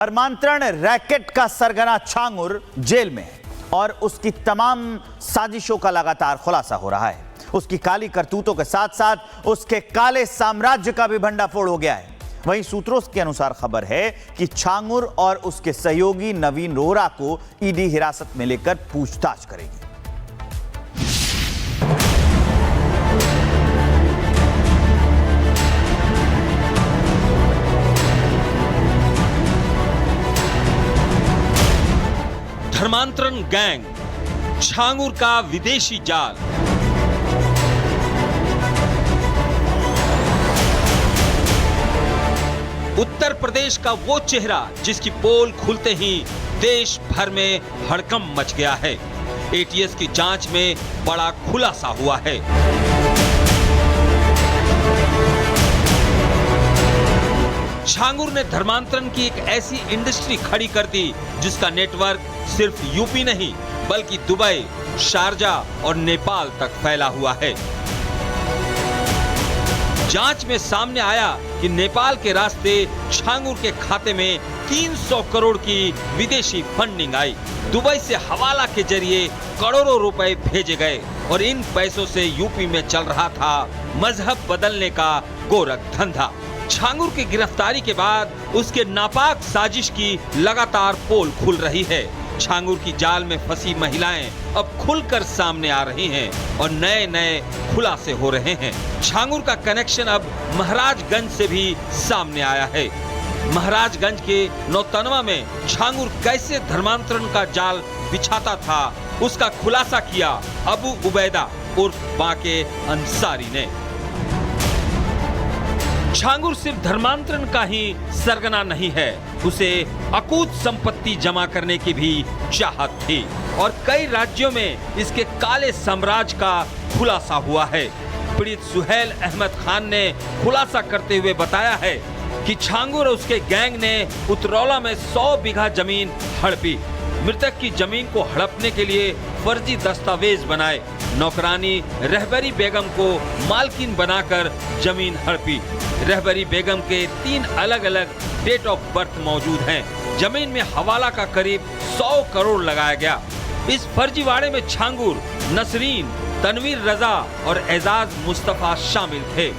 धर्मांतरण रैकेट का सरगना छांगुर जेल में है और उसकी तमाम साजिशों का लगातार खुलासा हो रहा है। उसकी काली करतूतों के साथ साथ उसके काले साम्राज्य का भी भंडाफोड़ हो गया है। वहीं सूत्रों के अनुसार खबर है कि छांगुर और उसके सहयोगी नवीन रोहरा को ईडी हिरासत में लेकर पूछताछ करेगी। धर्मांतरण गैंग, छांगुर का विदेशी जाल। उत्तर प्रदेश का वो चेहरा जिसकी पोल खुलते ही देश भर में हड़कंप मच गया है। एटीएस की जांच में बड़ा खुलासा हुआ है। छांगुर ने धर्मांतरण की एक ऐसी इंडस्ट्री खड़ी कर दी जिसका नेटवर्क सिर्फ यूपी नहीं बल्कि दुबई, शारजाह और नेपाल तक फैला हुआ है। जांच में सामने आया कि नेपाल के रास्ते छांगुर के खाते में 300 करोड़ की विदेशी फंडिंग आई। दुबई से हवाला के जरिए करोड़ों रुपए भेजे गए और इन पैसों से यूपी में चल रहा था मजहब बदलने का गोरख धंधा। छांगुर की गिरफ्तारी के बाद उसके नापाक साजिश की लगातार पोल खुल रही है। छांगुर की जाल में फंसी महिलाएं अब खुलकर सामने आ रही हैं और नए नए खुलासे हो रहे हैं। छांगुर का कनेक्शन अब महाराजगंज से भी सामने आया है। महाराजगंज के नौतनवा में छांगुर कैसे धर्मांतरण का जाल बिछाता था, उसका खुलासा किया अबू उबैदा उर्फ बाके अंसारी ने। छांगुर सिर्फ धर्मांतरण का ही सरगना नहीं है, उसे अकूत संपत्ति जमा करने की भी चाहत थी और कई राज्यों में इसके काले साम्राज्य का खुलासा हुआ है। पीड़ित सुहेल अहमद खान ने खुलासा करते हुए बताया है कि छांगुर और उसके गैंग ने उतरौला में 100 बीघा जमीन हड़पी। मृतक की जमीन को हड़पने के लिए फर्जी दस्तावेज बनाए। नौकरानी रहबरी बेगम को मालकिन बनाकर जमीन हड़पी। रहबरी बेगम के 3 अलग अलग डेट ऑफ बर्थ मौजूद हैं। जमीन में हवाला का करीब 100 करोड़ लगाया गया। इस फर्जीवाड़े में छांगुर, नसरीन, तनवीर रजा और एजाज मुस्तफा शामिल थे।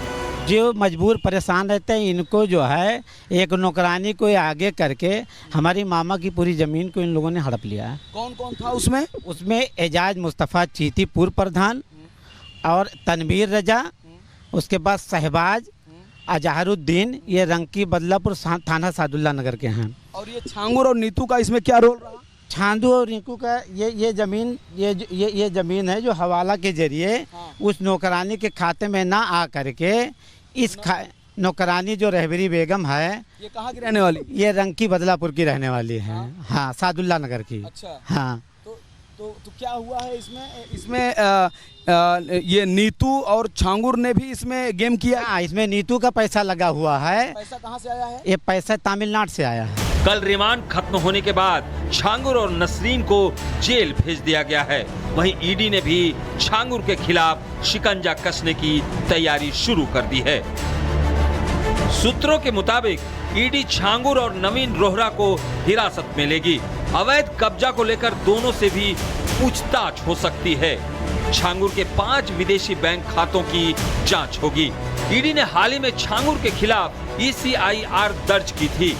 जो मजबूर परेशान रहते हैं इनको जो है एक नौकरानी को आगे करके हमारी मामा की पूरी ज़मीन को इन लोगों ने हड़प लिया है। कौन कौन था उसमें? उसमें एजाज मुस्तफ़ा चीती पूर्व प्रधान और तनवीर रजा, उसके बाद शहबाज, अजहरुद्दीन, ये रंकी बदलापुर थाना सादुल्ला नगर के हैं। और ये छांगुर और नीतू का इसमें क्या रोल रहा? छांदू और रिंकू का ये ज़मीन ये ज़मीन है जो हवाला के जरिए उस नौकरानी के खाते में ना आ करके इस नौकरानी जो रहबरी बेगम है, ये कहाँ की रहने वाली? ये रंकी बदलापुर की रहने वाली है। हाँ, सादुल्ला नगर की। अच्छा। हाँ, तो क्या हुआ है इसमें ये नीतू और छांगुर ने भी इसमें गेम किया? हाँ, इसमें नीतू का पैसा लगा हुआ है। पैसा कहाँ से आया है? ये पैसा तमिलनाडु से आया है। कल रिमांड खत्म होने के बाद छांगुर और नसरीन को जेल भेज दिया गया है। वहीं ईडी ने भी छांगुर के खिलाफ शिकंजा कसने की तैयारी शुरू कर दी है। सूत्रों के मुताबिक ईडी छांगुर और नवीन रोहरा को हिरासत में लेगी। अवैध कब्जा को लेकर दोनों से भी पूछताछ हो सकती है। छांगुर के 5 विदेशी बैंक खातों की जांच होगी। ईडी ने हाल ही में छांगुर के खिलाफ ECIR दर्ज की थी।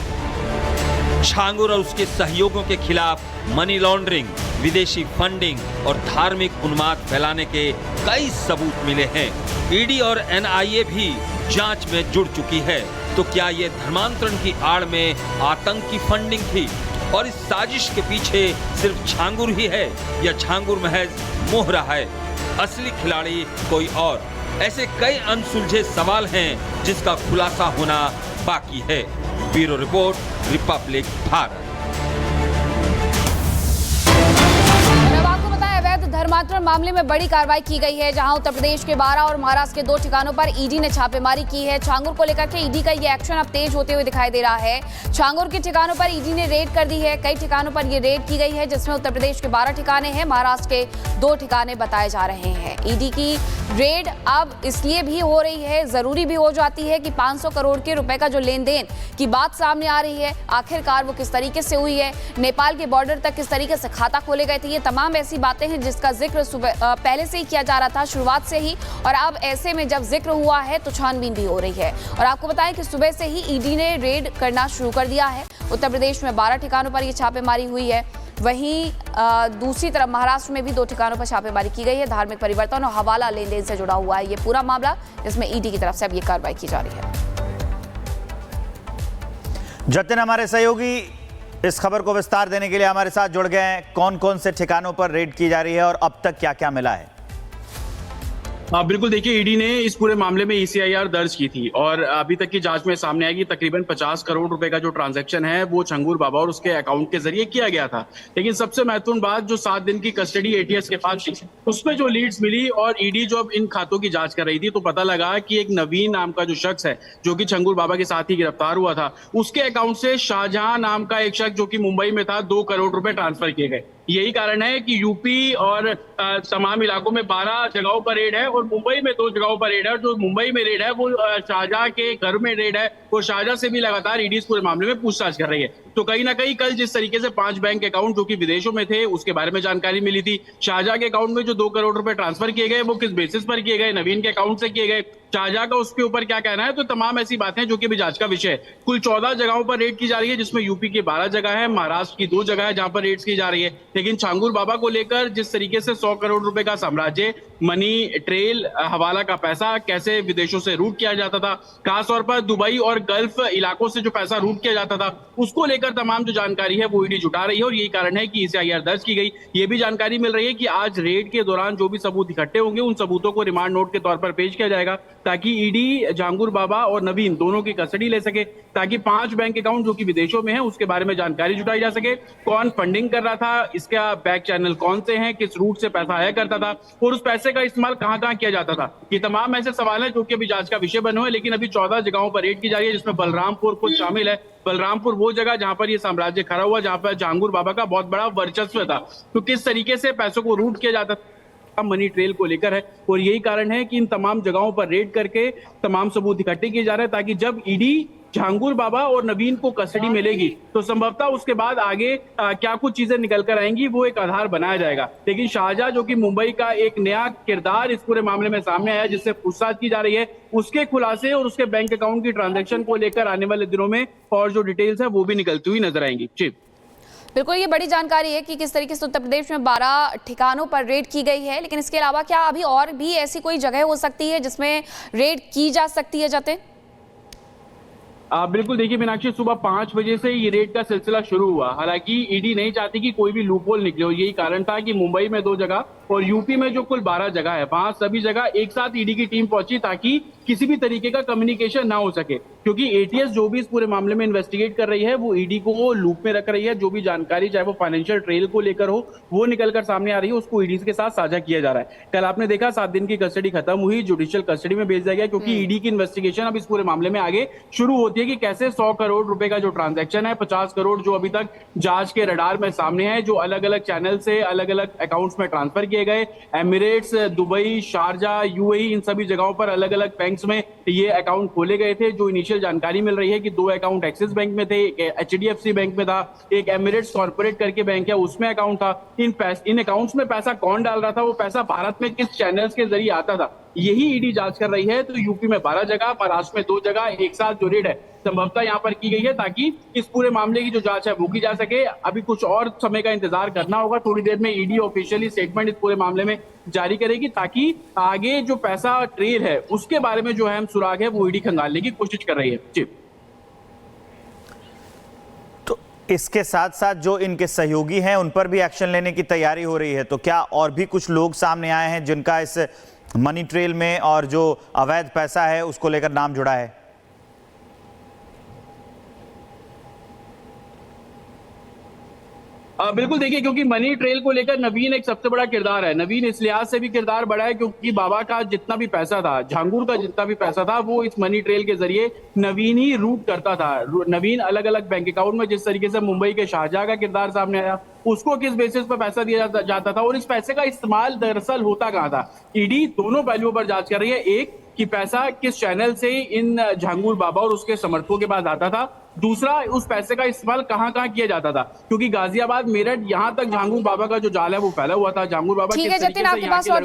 छांगुर और उसके सहयोगियों के खिलाफ मनी लॉन्ड्रिंग, विदेशी फंडिंग और धार्मिक उन्माद फैलाने के कई सबूत मिले हैं। ईडी और NIA भी जांच में जुड़ चुकी है। तो क्या ये धर्मांतरण की आड़ में आतंकी फंडिंग थी और इस साजिश के पीछे सिर्फ छांगुर ही है या छांगुर महज मोहरा है, असली खिलाड़ी कोई और? ऐसे कई अनसुलझे सवाल हैं जिसका खुलासा होना बाकी है। Bureau report, Republic Bharat. अब आपको बताया, अवैध धर्मांतरण मामले में बड़ी कार्रवाई की गई है, जहां उत्तर प्रदेश के 12 और महाराष्ट्र के 2 ठिकानों पर ईडी ने छापेमारी की है। छांगुर को लेकर के ईडी का ये एक्शन अब तेज होते हुए दिखाई दे रहा है। छांगुर के ठिकानों पर ईडी ने रेड कर दी है। कई ठिकानों पर ये रेड की गई है, जिसमें उत्तर प्रदेश के 12 ठिकाने हैं, महाराष्ट्र के 2 ठिकाने बताए जा रहे हैं। ईडी की रेड अब इसलिए भी हो रही है, जरूरी भी हो जाती है कि 500 करोड़ के रुपए का जो लेन देन की बात सामने आ रही है, आखिरकार वो किस तरीके से हुई है, नेपाल के बॉर्डर तक किस तरीके से खाता खोले गए थे, ये तमाम ऐसी बातें हैं जिसका जिक्र पहले से ही किया जा रहा था, शुरुआत से ही। और अब ऐसे में जब जिक्र हुआ है तो छानबीन भी हो रही है। और आपको बताएं कि सुबह से ही ईडी ने रेड करना शुरू कर दिया है। उत्तर प्रदेश में 12 ठिकानों पर ये छापेमारी हुई है। वहीं दूसरी तरफ महाराष्ट्र में भी 2 ठिकानों पर छापेमारी की गई है। धार्मिक परिवर्तन और हवाला लेन देन से जुड़ा हुआ है ये पूरा मामला, जिसमें ईडी की तरफ से अब ये कार्रवाई की जा रही है। जतिन, हमारे सहयोगी इस खबर को विस्तार देने के लिए हमारे साथ जुड़ गए हैं। कौन कौन से ठिकानों पर रेड की जा रही है और अब तक क्या क्या मिला है? बिल्कुल, देखिए ईडी ने इस पूरे मामले में ECIR दर्ज की थी और अभी तक की जांच में सामने आया कि तकरीबन 50 करोड़ रुपए का जो ट्रांजैक्शन है वो छंगूर बाबा और उसके अकाउंट के जरिए किया गया था। लेकिन सबसे महत्वपूर्ण बात, जो 7 दिन की कस्टडी ATS के पास थी, उसमें जो लीड्स मिली और ईडी जो अब इन खातों की जांच कर रही थी, तो पता लगा कि एक नवीन नाम का जो शख्स है, जो कि छंगूर बाबा के साथ ही गिरफ्तार हुआ था, उसके अकाउंट से शाहजहां नाम का एक शख्स जो कि मुंबई में था, 2 करोड़ रुपए ट्रांसफर किए गए। यही कारण है कि यूपी और तमाम इलाकों में 12 जगहों पर रेड है और मुंबई में 2 जगहों पर रेड है। और जो मुंबई में रेड है वो शाहजहां के घर में रेड है और शाहजहां से भी लगातार ईडी इस पूरे मामले में पूछताछ कर रही है। तो कहीं ना कहीं कल जिस तरीके से 5 बैंक अकाउंट जो कि विदेशों में थे उसके बारे में जानकारी मिली थी, शाहजहां के अकाउंट में जो 2 करोड़ रुपए ट्रांसफर किए गए वो किस बेसिस पर किए गए, नवीन के अकाउंट से किए गए, शाहजहां का उसके ऊपर क्या कहना है, तो तमाम ऐसी बातें जो कि अभी जांच का विषय है। कुल 14 जगहों पर रेड की जा रही है, जिसमें यूपी की 12 जगह है, महाराष्ट्र की 2 जगह है जहां पर रेड्स की जा रही है। लेकिन छांगुर बाबा को लेकर जिस तरीके से 100 करोड़ रुपए का साम्राज्य, मनी ट्रेल, हवाला का पैसा कैसे विदेशों से रूट किया जाता था, खासतौर पर दुबई और गल्फ इलाकों से जो पैसा रूट किया जाता था, उसको लेकर तमाम जो जानकारी है वो ईडी जुटा रही है। और यही कारण है कि ECIR दर्ज की गई। ये भी जानकारी मिल रही है कि आज रेड के दौरान जो भी सबूत इकट्ठे होंगे उन सबूतों को रिमांड नोट के तौर पर पेश किया जाएगा, ताकि ईडी छांगुर बाबा और नवीन दोनों की कस्टडी ले सके, ताकि 5 बैंक अकाउंट जो कि विदेशों में है उसके बारे में जानकारी जुटाई जा सके। कौन फंडिंग कर रहा था, इसका बैक चैनल कौन से हैं, किस रूट से पैसा आया करता था और उस पैसे का इस्तेमाल कहां कहां किया जाता था। ये तमाम ऐसे सवाल हैं जो कि अभी जांच का विषय बने हुए। लेकिन अभी 14 जगहों पर रेड की जा रही है, जिसमें बलरामपुर खुद शामिल है। बलरामपुर वो जगह जहां पर ये साम्राज्य खड़ा हुआ, जहां पर छांगुर बाबा का बहुत बड़ा वर्चस्व था। तो किस तरीके से पैसों को रूट किया जाता था, मनी ट्रेल को लेकर है। और यही कारण है कि इन तमाम जगहों पर रेड करके तमाम सबूत इकट्ठे किए जा रहे हैं, ताकि जब ईडी छांगुर बाबा और नवीन को कस्टडी मिलेगी तो संभवतः उसके बाद आगे क्या कुछ चीजें निकल कर आएंगी, वो एक आधार बनाया जाएगा। लेकिन शाहजहां जो कि मुंबई का एक नया किरदार इस पूरे मामले में सामने आया, जिससे पूछताछ की जा रही है, उसके खुलासे और उसके बैंक अकाउंट की ट्रांजैक्शन को लेकर आने वाले दिनों में और जो डिटेल्स है वो भी निकलती हुई नजर आएंगी। जी बिल्कुल, ये बड़ी जानकारी है कि किस तरीके से उत्तर प्रदेश में 12 ठिकानों पर रेड की गई है। लेकिन इसके अलावा क्या अभी और भी ऐसी कोई जगह हो सकती है जिसमें रेड की जा सकती है जतिन? बिल्कुल, देखिए मीनाक्षी, सुबह 5 बजे से ये रेड का सिलसिला शुरू हुआ। हालांकि ईडी नहीं चाहती कि कोई भी लूपहोल निकले, और यही कारण था कि मुंबई में 2 जगह और यूपी में जो कुल 12 जगह है, वहां सभी जगह एक साथ ईडी की टीम पहुंची, ताकि किसी भी तरीके का कम्युनिकेशन ना हो सके। क्योंकि ATS जो भी इस पूरे मामले में इन्वेस्टिगेट कर रही है वो ईडी को लूप में रख रही है। जो भी जानकारी, चाहे वो फाइनेंशियल ट्रेल को लेकर हो, वो निकलकर सामने आ रही है, उसको ईडी के साथ साझा किया जा रहा है। कल आपने देखा 7 दिन की कस्टडी खत्म हुई, जुडिशियल कस्टडी में भेज दिया गया, क्योंकि ईडी की इन्वेस्टिगेशन अब इस पूरे मामले में आगे शुरू होती है कि कैसे 100 करोड़ रुपए का जो ट्रांजैक्शन है, 50 करोड़ जो अभी तक जांच के रडार में सामने है, जो अलग अलग चैनल से अलग अलग अकाउंट्स में ट्रांसफर किए गए, एमिरेट्स, दुबई, शारजा, UAE, इन सभी जगहों पर अलग अलग बैंक्स में ये अकाउंट खोले गए थे। जो इनिशियल जानकारी मिल रही है कि 2 अकाउंट एक्सिस बैंक में थे, एक HDFC बैंक में था, एक एमिरेट्स कॉर्पोरेट करके बैंक है उसमें अकाउंट था। इन अकाउंट्स में पैसा कौन डाल रहा था, वो पैसा भारत में किस चैनल्स के जरिए आता था, यही ईडी जांच कर रही है। तो यूपी में 12 जगह, महाराष्ट्र में 2 जगह एक साथ जो रेड है संभवतः यहाँ पर की गई है, ताकि इस पूरे मामले की जो जांच है वो की जा सके। अभी कुछ और समय का इंतजार करना होगा। थोड़ी देर में ईडी ऑफिशियली स्टेटमेंट इस पूरे मामले में जारी करेगी, ताकि आगे जो पैसा ट्रेल है उसके बारे में जो अहम सुराग है वो ईडी खंगालने की कोशिश कर रही है। जी, तो इसके साथ साथ जो इनके सहयोगी हैं उन पर भी एक्शन लेने की तैयारी हो रही है। तो क्या और भी कुछ लोग सामने आए हैं जिनका इस मनी ट्रेल में और जो अवैध पैसा है उसको लेकर नाम जुड़ा है? बिल्कुल देखिए, क्योंकि मनी ट्रेल को लेकर नवीन एक सबसे बड़ा किरदार है। नवीन इस लिहाज से भी किरदार बड़ा है क्योंकि बाबा का जितना भी पैसा था, झांगुर का जितना भी पैसा था, वो इस मनी ट्रेल के जरिए नवीन ही रूट करता था। नवीन अलग अलग बैंक अकाउंट में, जिस तरीके से मुंबई के शाहजहां का किरदार सामने आया, उसको किस बेसिस पर पैसा दिया जाता था और इस पैसे का इस्तेमाल दरअसल होता कहाँ था। ईडी दोनों पहलुओं पर जांच कर रही है। एक कि पैसा किस चैनल से इन झांगुर बाबा और उसके समर्थकों के पास आता था, दूसरा उस पैसे का इस्तेमाल कहां कहां किया जाता था, क्योंकि गाजियाबाद, मेरठ, यहां तक झांगुर बाबा का जो जाल है वो फैला हुआ था। झांगुर बाबा ठीक है किस तरीके जतिन, से आपके यहाँ पास के